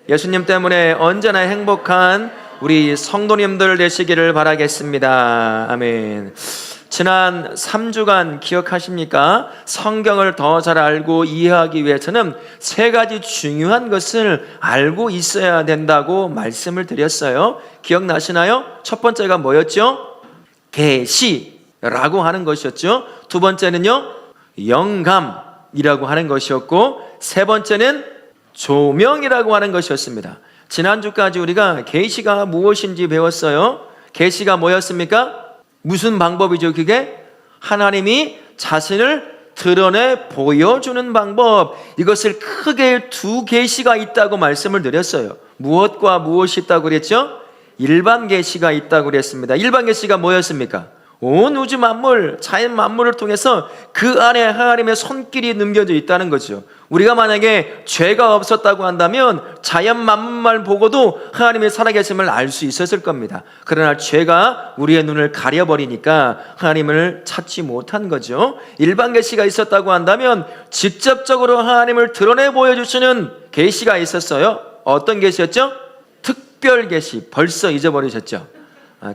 예수님 때문에 언제나 행복한 우리 성도님들 되시기를 바라겠습니다. 아멘. 지난 3주간 기억하십니까? 성경을 더 잘 알고 이해하기 위해서는 세 가지 중요한 것을 알고 있어야 된다고 말씀을 드렸어요. 기억나시나요? 첫 번째가 뭐였죠? 계시라고 하는 것이었죠. 두 번째는요, 영감이라고 하는 것이었고, 세 번째는 조명이라고 하는 것이었습니다. 지난주까지 우리가 계시가 무엇인지 배웠어요. 계시가 뭐였습니까? 무슨 방법이죠? 그게 하나님이 자신을 드러내 보여주는 방법. 이것을 크게 두 계시가 있다고 말씀을 드렸어요. 무엇과 무엇이 있다고 그랬죠? 일반 계시가 있다고 그랬습니다. 일반 계시가 뭐였습니까? 온 우주 만물, 자연 만물을 통해서 그 안에 하나님의 손길이 num겨져 있다는 거죠. 우리가 만약에 죄가 없었다고 한다면 자연 만물만 보고도 하나님의 살아계심을 알 수 있었을 겁니다. 그러나 죄가 우리의 눈을 가려버리니까 하나님을 찾지 못한 거죠. 일반 계시가 있었다고 한다면 직접적으로 하나님을 드러내 보여주시는 계시가 있었어요. 어떤 계시였죠? 특별 계시. 벌써 잊어버리셨죠?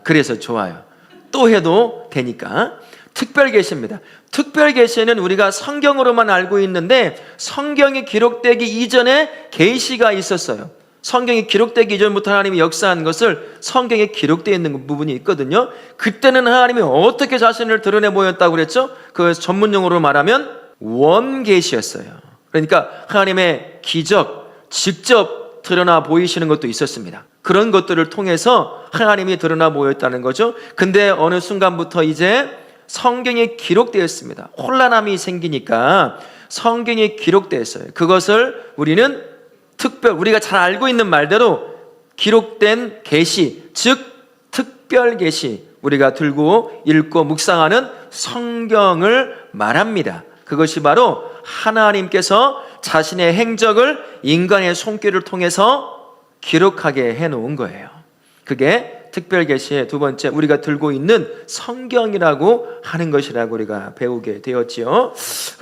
그래서 좋아요. 또 해도 되니까. 특별 계시입니다. 특별 계시는 우리가 성경으로만 알고 있는데 성경이 기록되기 이전에 계시가 있었어요. 성경이 기록되기 이전부터 하나님이 역사한 것을 성경에 기록되어 있는 부분이 있거든요. 그때는 하나님이 어떻게 자신을 드러내 보였다고 그랬죠? 그 전문용어로 말하면 원계시였어요. 그러니까 하나님의 기적, 직접 드러나 보이시는 것도 있었습니다. 그런 것들을 통해서 하나님이 드러나 보였다는 거죠. 근데 어느 순간부터 이제 성경에 기록되었습니다. 혼란함이 생기니까 성경에 기록되었어요. 그것을 우리는 우리가 잘 알고 있는 말대로 기록된 계시, 즉 특별 계시, 우리가 들고 읽고 묵상하는 성경을 말합니다. 그것이 바로 하나님께서 자신의 행적을 인간의 손길을 통해서 기록하게 해놓은 거예요. 그게 특별 계시의 두 번째, 우리가 들고 있는 성경이라고 하는 것이라고 우리가 배우게 되었지요.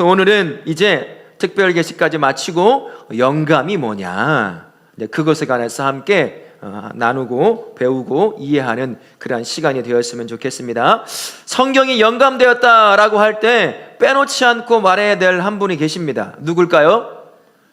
오늘은 이제 특별 계시까지 마치고 영감이 뭐냐, 그것에 관해서 함께 나누고 배우고 이해하는 그러한 시간이 되었으면 좋겠습니다. 성경이 영감되었다라고 할 때 빼놓지 않고 말해야 될 한 분이 계십니다. 누굴까요?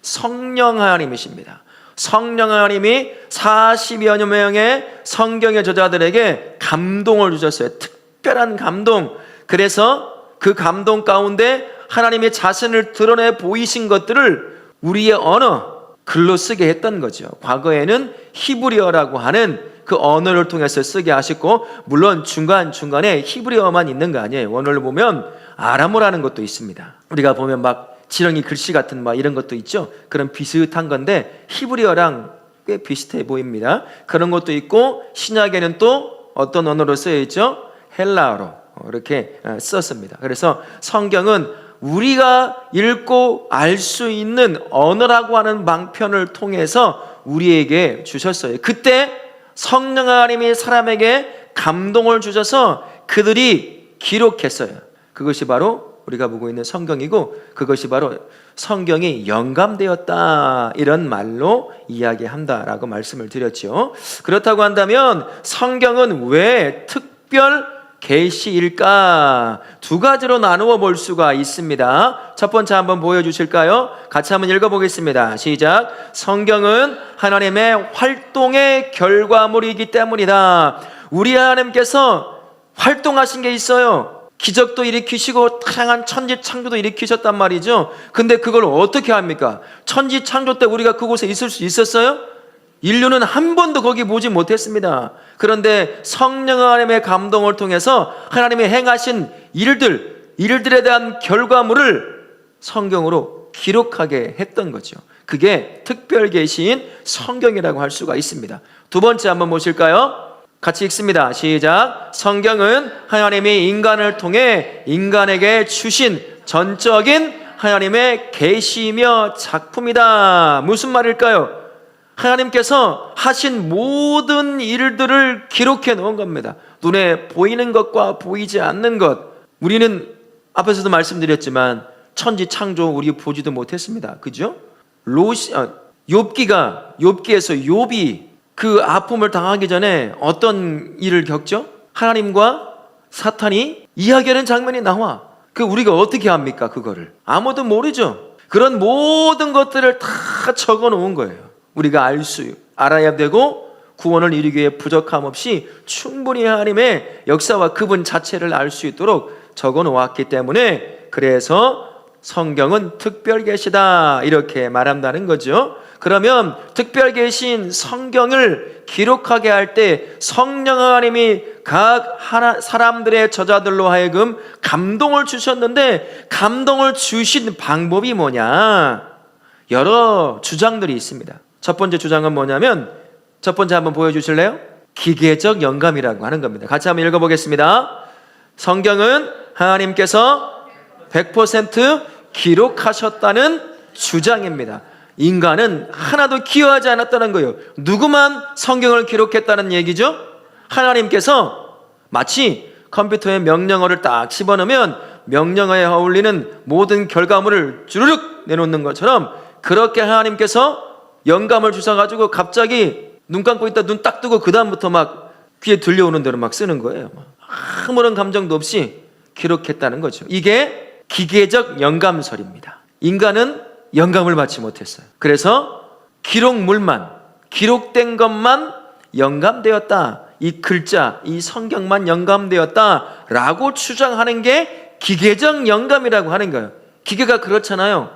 성령 하나님이십니다. 성령 하나님이 40여 명의 성경의 저자들에게 감동을 주셨어요. 특별한 감동. 그래서 그 감동 가운데 하나님의 자신을 드러내 보이신 것들을 우리의 언어, 글로 쓰게 했던 거죠. 과거에는 히브리어라고 하는 그 언어를 통해서 쓰게 하셨고, 물론 중간중간에 히브리어만 있는 거 아니에요. 원어를 보면 아람어라는 것도 있습니다. 우리가 보면 막 지렁이 글씨 같은 막 이런 것도 있죠. 그런 비슷한 건데 히브리어랑 꽤 비슷해 보입니다. 그런 것도 있고, 신약에는 또 어떤 언어로 쓰여 있죠? 헬라어로 이렇게 썼습니다. 그래서 성경은 우리가 읽고 알 수 있는 언어라고 하는 방편을 통해서 우리에게 주셨어요. 그때 성령 하나님이 사람에게 감동을 주셔서 그들이 기록했어요. 그것이 바로 우리가 보고 있는 성경이고, 그것이 바로 성경이 영감되었다, 이런 말로 이야기한다라고 말씀을 드렸죠. 그렇다고 한다면 성경은 왜 특별 계시일까? 두 가지로 나누어 볼 수가 있습니다. 첫 번째 한번 보여주실까요? 같이 한번 읽어보겠습니다. 시작. 성경은 하나님의 활동의 결과물이기 때문이다. 우리 하나님께서 활동하신 게 있어요. 기적도 일으키시고 다양한 천지창조도 일으키셨단 말이죠. 근데 그걸 어떻게 합니까? 천지창조 때 우리가 그곳에 있을 수 있었어요? 인류는 한 번도 거기 보지 못했습니다. 그런데 성령 하나님의 감동을 통해서 하나님이 행하신 일들에 대한 결과물을 성경으로 기록하게 했던 거죠. 그게 특별 계시인 성경이라고 할 수가 있습니다. 두 번째 한번 보실까요? 같이 읽습니다. 시작. 성경은 하나님이 인간을 통해 인간에게 주신 전적인 하나님의 계시며 작품이다. 무슨 말일까요? 하나님께서 하신 모든 일들을 기록해 놓은 겁니다. 눈에 보이는 것과 보이지 않는 것. 우리는 앞에서도 말씀드렸지만 천지 창조 우리 보지도 못했습니다. 그죠? 욥기에서 욥이 그 아픔을 당하기 전에 어떤 일을 겪죠? 하나님과 사탄이 이야기하는 장면이 나와. 그 우리가 어떻게 합니까? 그거를 아무도 모르죠. 그런 모든 것들을 다 적어 놓은 거예요. 우리가 알아야 되고 구원을 이루기 위해 부족함 없이 충분히 하나님의 역사와 그분 자체를 알 수 있도록 적어 놓았기 때문에, 그래서 성경은 특별 계시다 이렇게 말한다는 거죠. 그러면 특별 계신 성경을 기록하게 할 때 성령 하나님이 각 사람들의 저자들로 하여금 감동을 주셨는데, 감동을 주신 방법이 뭐냐? 여러 주장들이 있습니다. 첫 번째 주장은 뭐냐면, 첫 번째 한번 보여주실래요? 기계적 영감이라고 하는 겁니다. 같이 한번 읽어보겠습니다. 성경은 하나님께서 100% 기록하셨다는 주장입니다. 인간은 하나도 기여하지 않았다는 거예요. 누구만 성경을 기록했다는 얘기죠? 하나님께서 마치 컴퓨터에 명령어를 딱 집어넣으면 명령어에 어울리는 모든 결과물을 주르륵 내놓는 것처럼, 그렇게 하나님께서 영감을 주셔가지고 갑자기 눈 감고 있다 눈 딱 뜨고 그 다음부터 막 귀에 들려오는 대로 막 쓰는 거예요. 아무런 감정도 없이 기록했다는 거죠. 이게 기계적 영감설입니다. 인간은 영감을 받지 못했어요. 그래서 기록된 것만 영감되었다, 이 글자, 이 성경만 영감되었다라고 주장하는 게 기계적 영감이라고 하는 거예요. 기계가 그렇잖아요.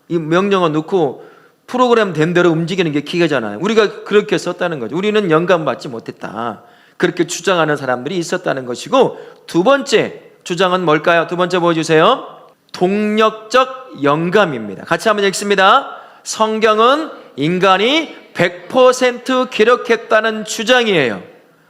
이 명령어 넣고 프로그램 된 대로 움직이는 게 기계잖아요. 우리가 그렇게 썼다는 거죠. 우리는 영감받지 못했다, 그렇게 주장하는 사람들이 있었다는 것이고, 두 번째 주장은 뭘까요? 두 번째 보여주세요. 동력적 영감입니다. 같이 한번 읽습니다. 성경은 인간이 100% 기록했다는 주장이에요.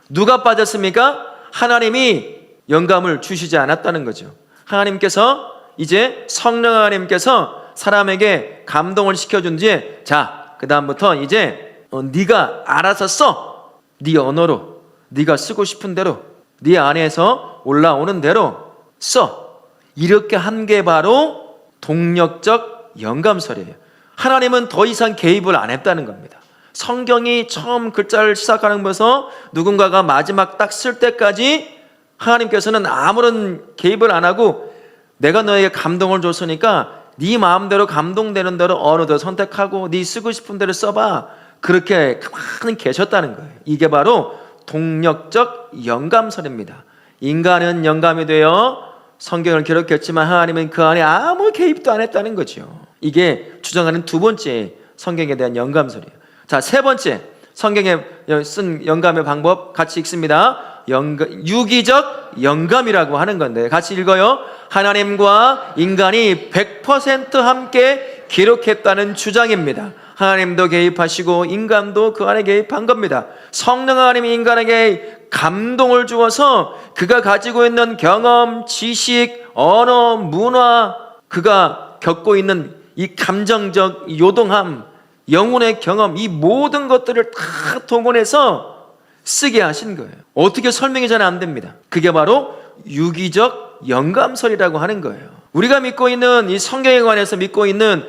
누가 빠졌습니까? 하나님이 영감을 주시지 않았다는 거죠. 하나님께서 이제 성령 하나님께서 사람에게 감동을 시켜준 뒤에, 자, 그 다음부터 이제 네가 알아서 써. 네 언어로, 네가 쓰고 싶은 대로, 네 안에서 올라오는 대로 써. 이렇게 한 게 바로 동력적 영감설이에요. 하나님은 더 이상 개입을 안 했다는 겁니다. 성경이 처음 글자를 시작하면서 누군가가 마지막 딱 쓸 때까지 하나님께서는 아무런 개입을 안 하고, 내가 너에게 감동을 줬으니까 네 마음대로 감동되는 대로 언어도 선택하고 네 쓰고 싶은 대로 써봐, 그렇게 가만히 계셨다는 거예요. 이게 바로 동력적 영감설입니다. 인간은 영감이 되어 성경을 기록했지만 하나님은 그 안에 아무 개입도 안 했다는 거죠. 이게 주장하는 두 번째 성경에 대한 영감설이에요. 자, 세 번째 성경에 쓴 영감의 방법 같이 읽습니다. 유기적 영감이라고 하는 건데, 같이 읽어요. 하나님과 인간이 100% 함께 기록했다는 주장입니다. 하나님도 개입하시고 인간도 그 안에 개입한 겁니다. 성령 하나님이 인간에게 감동을 주어서 그가 가지고 있는 경험, 지식, 언어, 문화, 그가 겪고 있는 이 감정적 요동함, 영혼의 경험, 이 모든 것들을 다 동원해서 쓰게 하신 거예요. 어떻게 설명이 잘 안 됩니다. 그게 바로 유기적 영감설이라고 하는 거예요. 우리가 믿고 있는 이 성경에 관해서 믿고 있는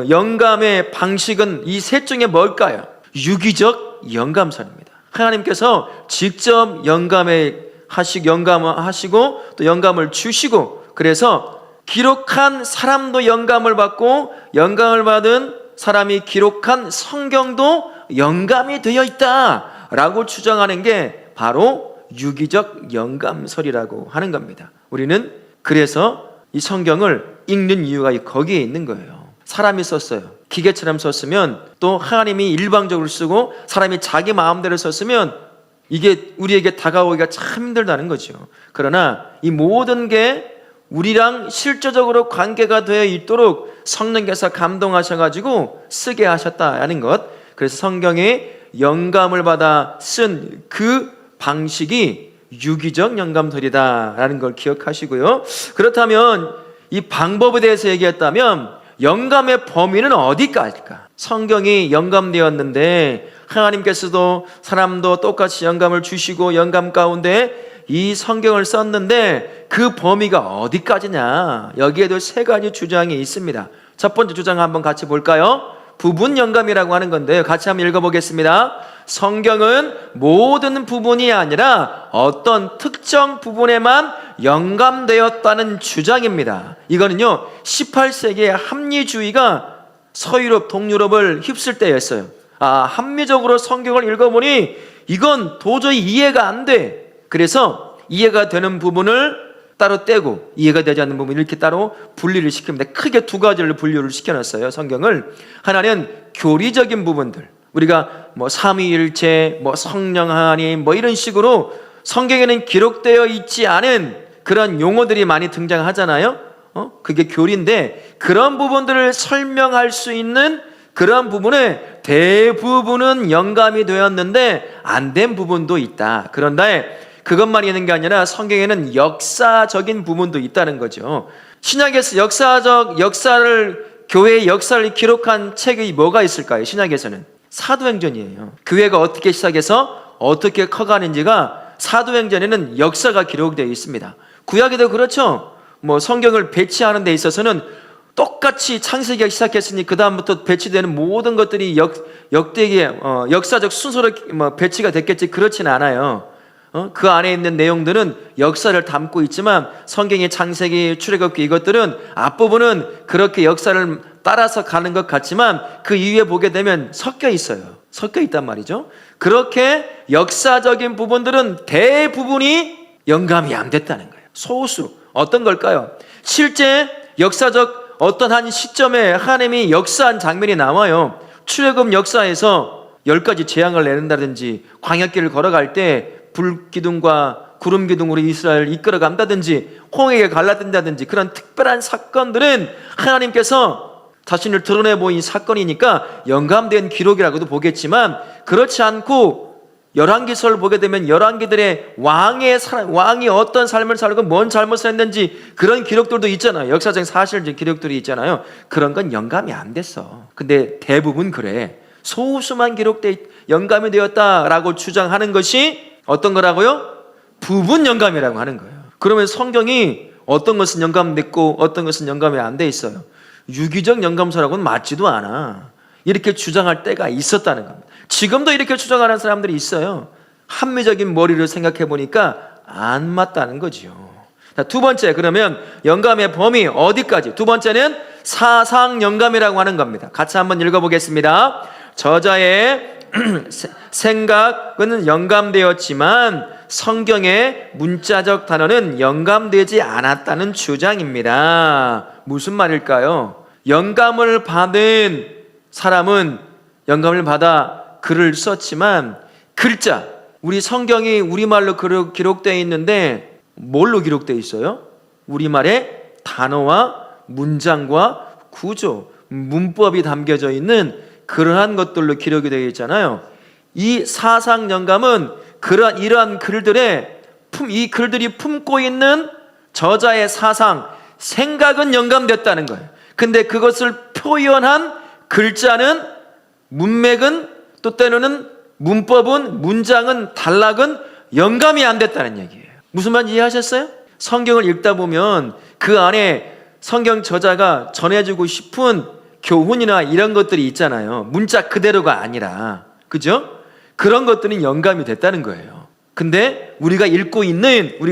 영감의 방식은 이 셋 중에 뭘까요? 유기적 영감설입니다. 하나님께서 직접 영감하시고 또 영감을 주시고, 그래서 기록한 사람도 영감을 받고 영감을 받은 사람이 기록한 성경도 영감이 되어 있다라고 주장하는 게 바로 유기적 영감설이라고 하는 겁니다. 우리는 그래서 이 성경을 읽는 이유가 거기에 있는 거예요. 사람이 썼어요. 기계처럼 썼으면, 또 하나님이 일방적으로 쓰고 사람이 자기 마음대로 썼으면 이게 우리에게 다가오기가 참 힘들다는 거죠. 그러나 이 모든 게 우리랑 실제적으로 관계가 되어 있도록 성령께서 감동하셔가지고 쓰게 하셨다는 것. 그래서 성경에 영감을 받아 쓴 그 방식이 유기적 영감설이다라는 걸 기억하시고요. 그렇다면 이 방법에 대해서 얘기했다면 영감의 범위는 어디까지일까? 성경이 영감되었는데 하나님께서도 사람도 똑같이 영감을 주시고 영감 가운데 이 성경을 썼는데 그 범위가 어디까지냐? 여기에도 세 가지 주장이 있습니다. 첫 번째 주장 한번 같이 볼까요? 부분 영감이라고 하는 건데요. 같이 한번 읽어보겠습니다. 성경은 모든 부분이 아니라 어떤 특정 부분에만 영감되었다는 주장입니다. 이거는요 18세기의 합리주의가 서유럽, 동유럽을 휩쓸 때였어요. 합리적으로 성경을 읽어보니 이건 도저히 이해가 안 돼. 그래서 이해가 되는 부분을 따로 떼고 이해가 되지 않는 부분 이렇게 따로 분리를 시킵니다. 크게 두 가지를 분류를 시켜놨어요. 성경을. 하나는 교리적인 부분들, 우리가 삼위일체, 성령 하나님 이런 식으로 성경에는 기록되어 있지 않은 그런 용어들이 많이 등장하잖아요. 그게 교리인데 그런 부분들을 설명할 수 있는 그런 부분에 대부분은 영감이 되었는데 안 된 부분도 있다. 그런데 그것만 있는 게 아니라 성경에는 역사적인 부분도 있다는 거죠. 신약에서 교회의 역사를 기록한 책이 뭐가 있을까요? 신약에서는 사도행전이에요. 교회가 어떻게 시작해서 어떻게 커가는지가 사도행전에는 역사가 기록되어 있습니다. 구약에도 그렇죠. 성경을 배치하는 데 있어서는 똑같이 창세기가 시작했으니 그 다음부터 배치되는 모든 것들이 역사적 순서로 배치가 됐겠지. 그렇진 않아요. 그 안에 있는 내용들은 역사를 담고 있지만 성경의 창세기, 출애굽기 이것들은 앞부분은 그렇게 역사를 따라서 가는 것 같지만 그 이후에 보게 되면 섞여 있어요. 섞여 있단 말이죠. 그렇게 역사적인 부분들은 대부분이 영감이 안 됐다는 거예요. 소수. 어떤 걸까요? 실제 역사적 어떤 한 시점에 하나님이 역사한 장면이 나와요. 출애굽 역사에서 10가지 재앙을 내린다든지 광야길을 걸어갈 때 불기둥과 구름기둥으로 이스라엘을 이끌어간다든지 홍해에 갈라든다든지 그런 특별한 사건들은 하나님께서 자신을 드러내 보인 사건이니까 영감된 기록이라고도 보겠지만 그렇지 않고 열왕기서를 보게 되면 열왕기들의 왕이 어떤 삶을 살고 뭔 잘못을 했는지 그런 기록들도 있잖아요. 역사적 사실 기록들이 있잖아요. 그런 건 영감이 안 됐어. 근데 대부분 그래. 소수만 영감이 되었다라고 주장하는 것이 어떤 거라고요? 부분 영감이라고 하는 거예요. 그러면 성경이 어떤 것은 영감됐고 어떤 것은 영감이 안 돼 있어요. 유기적 영감서라고는 맞지도 않아. 이렇게 주장할 때가 있었다는 겁니다. 지금도 이렇게 주장하는 사람들이 있어요. 합리적인 머리를 생각해 보니까 안 맞다는 거지요. 자, 두 번째, 그러면 영감의 범위 어디까지? 두 번째는 사상 영감이라고 하는 겁니다. 같이 한번 읽어보겠습니다. 저자의 생각은 영감되었지만 성경의 문자적 단어는 영감되지 않았다는 주장입니다. 무슨 말일까요? 영감을 받은 사람은 영감을 받아 글을 썼지만 글자, 우리 성경이 우리말로 기록되어 있는데 뭘로 기록되어 있어요? 우리말의 단어와 문장과 구조, 문법이 담겨져 있는 그러한 것들로 기록이 되어 있잖아요. 이 사상 영감은 이러한 이 글들이 품고 있는 저자의 사상, 생각은 영감됐다는 거예요. 근데 그것을 표현한 글자는, 문맥은, 또 때로는 문법은, 문장은, 단락은 영감이 안 됐다는 얘기예요. 무슨 말인지 이해하셨어요? 성경을 읽다 보면 그 안에 성경 저자가 전해주고 싶은 교훈이나 이런 것들이 있잖아요. 문자 그대로가 아니라. 그죠? 그런 것들은 영감이 됐다는 거예요. 근데 우리가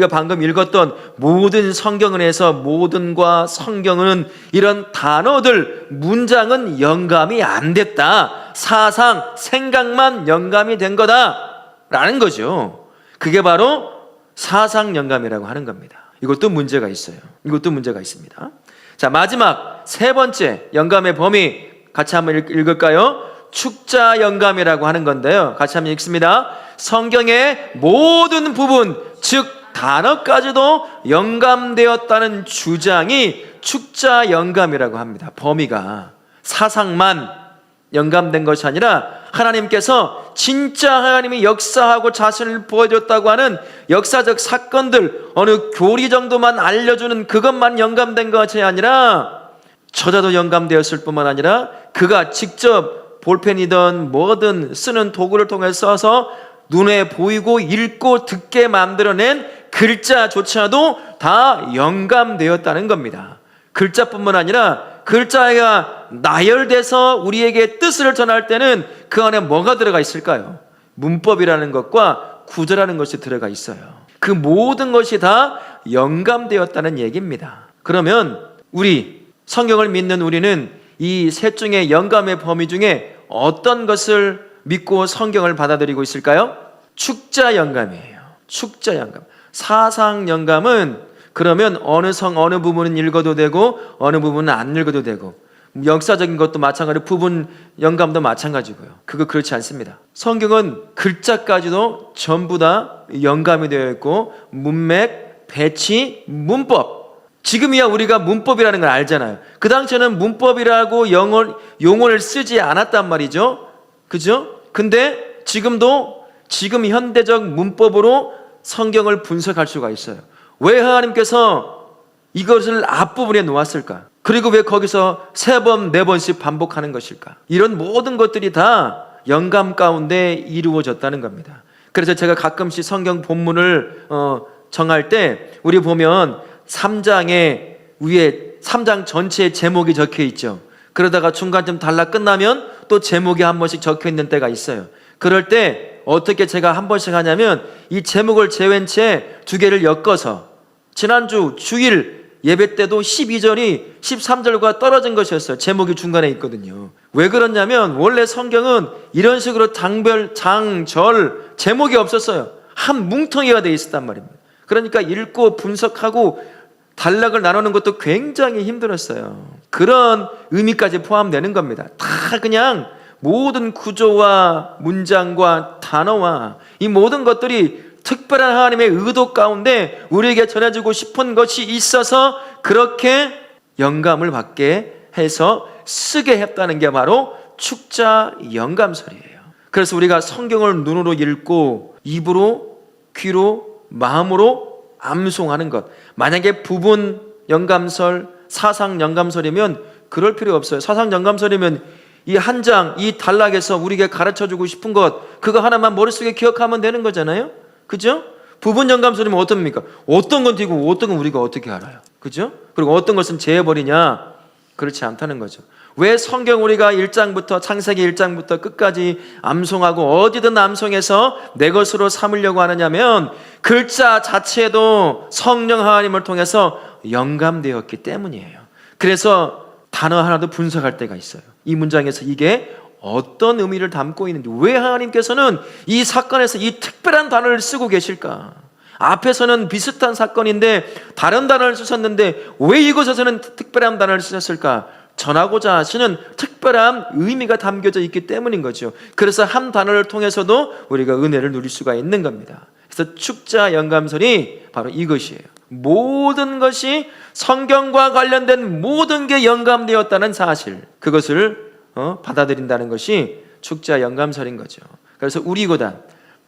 방금 읽었던 모든 성경은에서 모든과 성경은 이런 단어들, 문장은 영감이 안 됐다. 사상, 생각만 영감이 된 거다라는 거죠. 그게 바로 사상 영감이라고 하는 겁니다. 이것도 문제가 있어요. 이것도 문제가 있습니다. 자, 마지막 세 번째 영감의 범위 같이 한번 읽을까요? 축자 영감이라고 하는 건데요. 같이 한번 읽습니다. 성경의 모든 부분, 즉 단어까지도 영감되었다는 주장이 축자 영감이라고 합니다. 범위가 사상만 영감된 것이 아니라 하나님께서 진짜 하나님이 역사하고 자신을 보여줬다고 하는 역사적 사건들, 어느 교리 정도만 알려주는 그것만 영감된 것이 아니라 저자도 영감되었을 뿐만 아니라 그가 직접 볼펜이든 뭐든 쓰는 도구를 통해 써서 눈에 보이고 읽고 듣게 만들어낸 글자조차도 다 영감되었다는 겁니다. 글자뿐만 아니라 글자가 나열돼서 우리에게 뜻을 전할 때는 그 안에 뭐가 들어가 있을까요? 문법이라는 것과 구조라는 것이 들어가 있어요. 그 모든 것이 다 영감되었다는 얘기입니다. 그러면 우리 성경을 믿는 우리는 이 셋 중에 영감의 범위 중에 어떤 것을 믿고 성경을 받아들이고 있을까요? 축자 영감이에요. 축자 영감. 사상 영감은 그러면 어느 부분은 읽어도 되고 어느 부분은 안 읽어도 되고, 역사적인 것도 마찬가지로 부분 영감도 마찬가지고요. 그거 그렇지 않습니다. 성경은 글자까지도 전부 다 영감이 되어 있고, 문맥, 배치, 문법. 지금이야 우리가 문법이라는 걸 알잖아요. 그 당시에는 문법이라고 용어를 쓰지 않았단 말이죠. 그죠? 근데 지금 현대적 문법으로 성경을 분석할 수가 있어요. 왜 하나님께서 이것을 앞부분에 놓았을까? 그리고 왜 거기서 3번, 4번씩 반복하는 것일까? 이런 모든 것들이 다 영감 가운데 이루어졌다는 겁니다. 그래서 제가 가끔씩 성경 본문을 정할 때 우리 보면 3장에 위에 3장 전체에 제목이 적혀 있죠. 그러다가 중간쯤 달라 끝나면 또 제목이 한 번씩 적혀 있는 때가 있어요. 그럴 때 어떻게 제가 한 번씩 하냐면 이 제목을 재웬 채 2개를 엮어서, 지난주 주일 예배 때도 12절이 13절과 떨어진 것이었어요. 제목이 중간에 있거든요. 왜 그러냐면 원래 성경은 이런 식으로 장별, 장, 절 제목이 없었어요. 한 뭉텅이가 돼 있었단 말입니다. 그러니까 읽고 분석하고 단락을 나누는 것도 굉장히 힘들었어요. 그런 의미까지 포함되는 겁니다. 다 그냥 모든 구조와 문장과 단어와 이 모든 것들이 특별한 하나님의 의도 가운데 우리에게 전해주고 싶은 것이 있어서 그렇게 영감을 받게 해서 쓰게 했다는 게 바로 축자 영감설이에요. 그래서 우리가 성경을 눈으로 읽고 입으로, 귀로, 마음으로 암송하는 것, 만약에 부분 영감설, 사상 영감설이면 그럴 필요 없어요. 사상 영감설이면 이 한 장, 이 단락에서 우리에게 가르쳐주고 싶은 것, 그거 하나만 머릿속에 기억하면 되는 거잖아요. 그죠? 부분 영감설이면 어떻습니까? 어떤 건 띄고 어떤 건 우리가 어떻게 알아요? 그죠? 그리고 어떤 것은 제해버리냐? 그렇지 않다는 거죠. 왜 성경 우리가 1장부터 창세기 1장부터 끝까지 암송하고 어디든 암송해서 내 것으로 삼으려고 하느냐면 글자 자체도 성령 하나님을 통해서 영감되었기 때문이에요. 그래서 단어 하나도 분석할 때가 있어요. 이 문장에서 이게 어떤 의미를 담고 있는지, 왜 하나님께서는 이 사건에서 이 특별한 단어를 쓰고 계실까? 앞에서는 비슷한 사건인데 다른 단어를 쓰셨는데 왜 이곳에서는 특별한 단어를 쓰셨을까? 전하고자 하시는 특별한 의미가 담겨져 있기 때문인 거죠. 그래서 한 단어를 통해서도 우리가 은혜를 누릴 수가 있는 겁니다. 그래서 축자 영감설이 바로 이것이에요. 모든 것이 성경과 관련된 모든 게 영감되었다는 사실, 그것을 받아들인다는 것이 축자 영감설인 거죠. 그래서 우리고단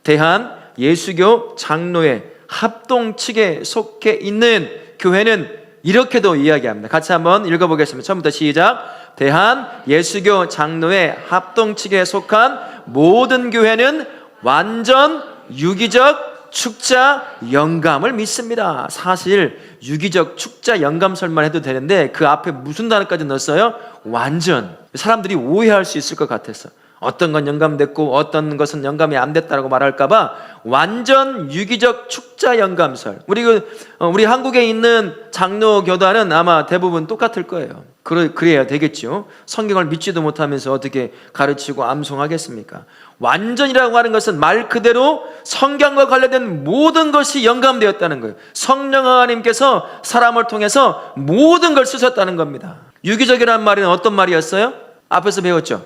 대한 예수교 장로회 합동 측에 속해 있는 교회는 이렇게도 이야기합니다. 같이 한번 읽어보겠습니다. 처음부터 시작. 대한 예수교 장로회 합동 측에 속한 모든 교회는 완전 유기적 축자 영감을 믿습니다. 사실 유기적 축자 영감설만 해도 되는데 그 앞에 무슨 단어까지 넣었어요? 완전. 사람들이 오해할 수 있을 것 같아서 어떤 건 영감됐고 어떤 것은 영감이 안 됐다고 말할까봐 완전 유기적 축자 영감설. 우리 한국에 있는 장로 교단은 아마 대부분 똑같을 거예요. 그래야 되겠죠. 성경을 믿지도 못하면서 어떻게 가르치고 암송하겠습니까? 완전이라고 하는 것은 말 그대로 성경과 관련된 모든 것이 영감되었다는 거예요. 성령 하나님께서 사람을 통해서 모든 걸 쓰셨다는 겁니다. 유기적이라는 말은 어떤 말이었어요? 앞에서 배웠죠.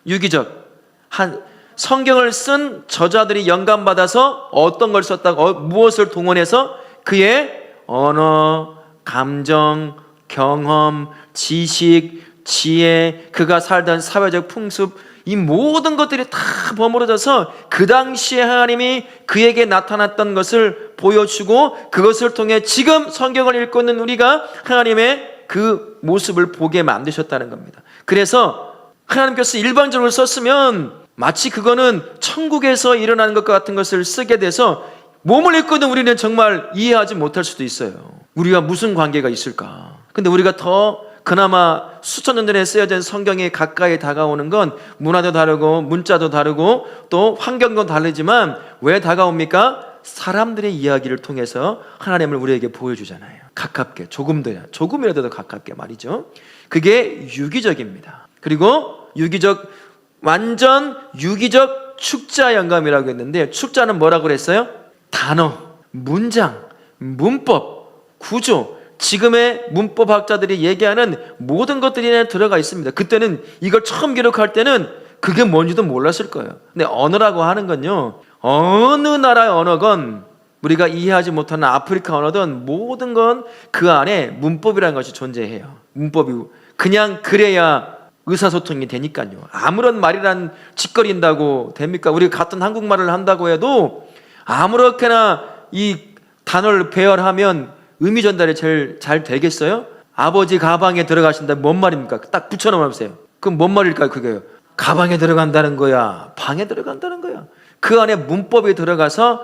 유기적. 성경을 쓴 저자들이 영감받아서 어떤 걸 썼다고, 무엇을 동원해서 그의 언어, 감정, 경험, 지식, 지혜, 그가 살던 사회적 풍습, 이 모든 것들이 다 버무려져서 그 당시에 하나님이 그에게 나타났던 것을 보여주고 그것을 통해 지금 성경을 읽고 있는 우리가 하나님의 그 모습을 보게 만드셨다는 겁니다. 그래서 하나님께서 일반적으로 썼으면 마치 그거는 천국에서 일어나는 것 같은 것을 쓰게 돼서 몸을 읽고 있는 우리는 정말 이해하지 못할 수도 있어요. 우리가 무슨 관계가 있을까? 근데 우리가 더 그나마 수천 년 전에 쓰여진 성경이 가까이 다가오는 건 문화도 다르고 문자도 다르고 또 환경도 다르지만 왜 다가옵니까? 사람들의 이야기를 통해서 하나님을 우리에게 보여주잖아요. 가깝게, 조금이라도 더 가깝게 말이죠. 그게 유기적입니다. 그리고 완전 유기적 축자 영감이라고 했는데, 축자는 뭐라고 그랬어요? 단어, 문장, 문법, 구조, 지금의 문법학자들이 얘기하는 모든 것들이 들어가 있습니다. 그때는 이걸 처음 기록할 때는 그게 뭔지도 몰랐을 거예요. 근데 언어라고 하는 건요, 어느 나라의 언어건, 우리가 이해하지 못하는 아프리카 언어든 모든 건 그 안에 문법이라는 것이 존재해요. 문법이 그냥 그래야 의사소통이 되니까요. 아무런 말이란 짓거린다고 됩니까? 우리가 같은 한국말을 한다고 해도 아무렇게나 이 단어를 배열하면 의미 전달이 제일 잘 되겠어요? 아버지 가방에 들어가신다, 뭔 말입니까? 딱 붙여놓으세요. 그럼 뭔 말일까요? 그게요, 가방에 들어간다는 거야, 방에 들어간다는 거야. 그 안에 문법이 들어가서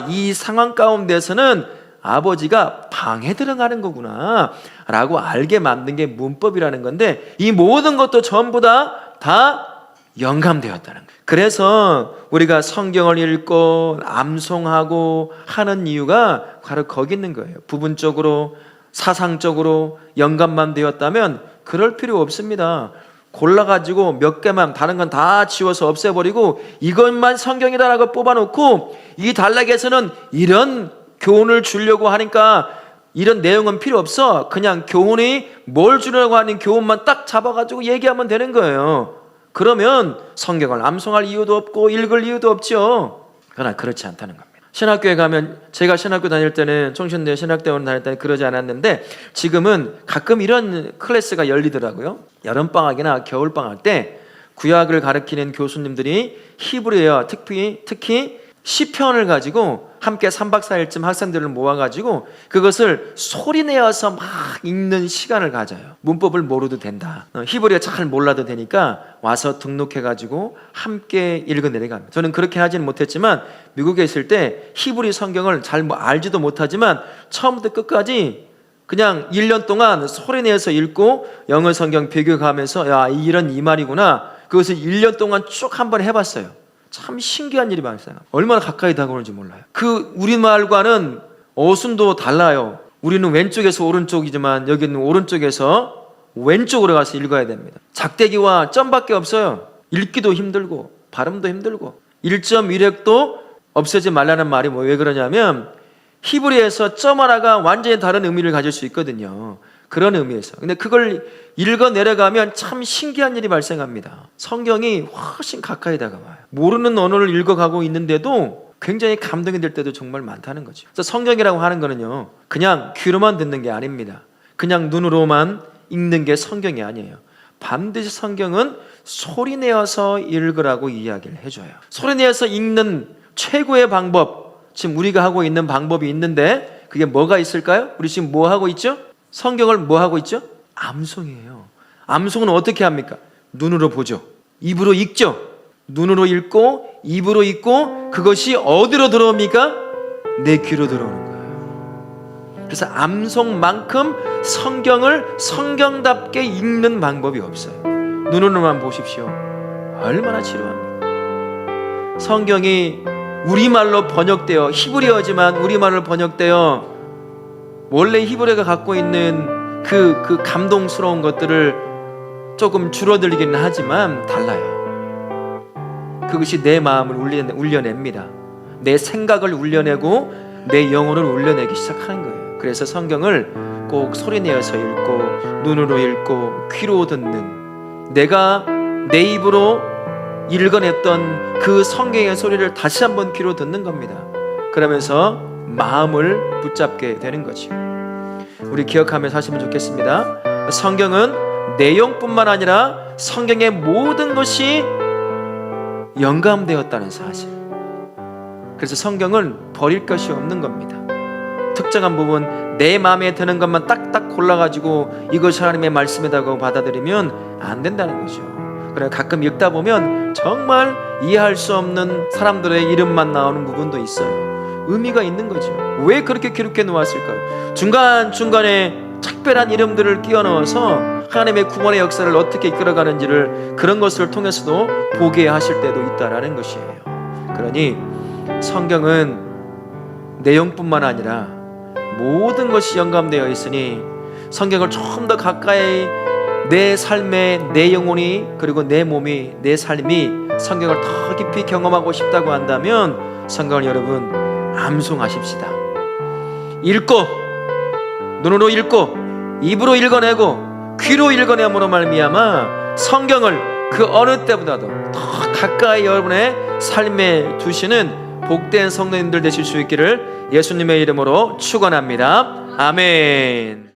이 상황 가운데서는 아버지가 방에 들어가는 거구나 라고 알게 만든 게 문법이라는 건데, 이 모든 것도 전부 다 영감되었다는 거예요. 그래서 우리가 성경을 읽고 암송하고 하는 이유가 바로 거기 있는 거예요. 부분적으로 사상적으로 영감만 되었다면 그럴 필요 없습니다. 골라가지고 몇 개만, 다른 건 다 지워서 없애버리고 이것만 성경이다라고 뽑아놓고 이 단락에서는 이런 교훈을 주려고 하니까 이런 내용은 필요 없어, 그냥 교훈이 뭘 주려고 하는 교훈만 딱 잡아가지고 얘기하면 되는 거예요. 그러면 성경을 암송할 이유도 없고 읽을 이유도 없죠. 그러나 그렇지 않다는 겁니다. 신학교에 가면, 제가 신학교 다닐 때는, 청신대 신학대원 다닐 때는 그러지 않았는데 지금은 가끔 이런 클래스가 열리더라고요. 여름방학이나 겨울방학 때 구약을 가르치는 교수님들이 히브리어, 특히 시편을 가지고 함께 3박 4일쯤 학생들을 모아가지고 그것을 소리내어서 막 읽는 시간을 가져요. 문법을 모르도 된다, 히브리어 잘 몰라도 되니까 와서 등록해가지고 함께 읽어내려갑니다. 저는 그렇게 하지는 못했지만 미국에 있을 때 히브리 성경을 잘 알지도 못하지만 처음부터 끝까지 그냥 1년 동안 소리내어서 읽고 영어 성경 비교하면서 야, 이런 이 말이구나, 그것을 1년 동안 쭉 한번 해봤어요. 참 신기한 일이 많았어요. 얼마나 가까이 다가오는지 몰라요. 그 우리말과는 어순도 달라요. 우리는 왼쪽에서 오른쪽이지만 여기는 오른쪽에서 왼쪽으로 가서 읽어야 됩니다. 작대기와 점밖에 없어요. 읽기도 힘들고 발음도 힘들고 1.1획도 없애지 말라는 말이 왜 그러냐면 히브리에서 점 하나가 완전히 다른 의미를 가질 수 있거든요. 그런 의미에서. 근데 그걸 읽어 내려가면 참 신기한 일이 발생합니다. 성경이 훨씬 가까이 다가와요. 모르는 언어를 읽어가고 있는데도 굉장히 감동이 될 때도 정말 많다는 거죠. 그래서 성경이라고 하는 거는요, 그냥 귀로만 듣는 게 아닙니다. 그냥 눈으로만 읽는 게 성경이 아니에요. 반드시 성경은 소리내어서 읽으라고 이야기를 해줘요. 소리내어서 읽는 최고의 방법, 지금 우리가 하고 있는 방법이 있는데 그게 뭐가 있을까요? 우리 지금 뭐 하고 있죠? 성경을 뭐 하고 있죠? 암송이에요. 암송은 어떻게 합니까? 눈으로 보죠. 입으로 읽죠. 눈으로 읽고 입으로 읽고 그것이 어디로 들어옵니까? 내 귀로 들어오는 거예요. 그래서 암송만큼 성경을 성경답게 읽는 방법이 없어요. 눈으로만 보십시오. 얼마나 지루합니까? 성경이 우리말로 번역되어, 히브리어지만 우리말로 번역되어 원래 히브리어가 갖고 있는 그 감동스러운 것들을 조금 줄어들기는 하지만 달라요. 그것이 내 마음을 울려냅니다. 내 생각을 울려내고 내 영혼을 울려내기 시작하는 거예요. 그래서 성경을 꼭 소리내어서 읽고 눈으로 읽고 귀로 듣는, 내가 내 입으로 읽어냈던 그 성경의 소리를 다시 한번 귀로 듣는 겁니다. 그러면서 마음을 붙잡게 되는 거죠. 우리 기억하면서 하시면 좋겠습니다. 성경은 내용뿐만 아니라 성경의 모든 것이 영감되었다는 사실. 그래서 성경은 버릴 것이 없는 겁니다. 특정한 부분, 내 마음에 드는 것만 딱딱 골라가지고 이것이 하나님의 말씀이라고 받아들이면 안 된다는 거죠. 그래, 가끔 읽다 보면 정말 이해할 수 없는 사람들의 이름만 나오는 부분도 있어요. 의미가 있는 거죠. 왜 그렇게 기록해 놓았을까요? 중간중간에 특별한 이름들을 끼워 넣어서 하나님의 구원의 역사를 어떻게 이끌어가는지를 그런 것을 통해서도 보게 하실 때도 있다라는 것이에요. 그러니 성경은 내용뿐만 아니라 모든 것이 영감되어 있으니 성경을 조금 더 가까이 내 삶의 내 영혼이 그리고 내 몸이 내 삶이 성경을 더 깊이 경험하고 싶다고 한다면 성경을 여러분 암송하십시다. 읽고 눈으로 읽고 입으로 읽어내고 귀로 읽어내므로 말미암아 성경을 그 어느 때보다도 더 가까이 여러분의 삶에 두시는 복된 성도님들 되실 수 있기를 예수님의 이름으로 축원합니다. 아멘.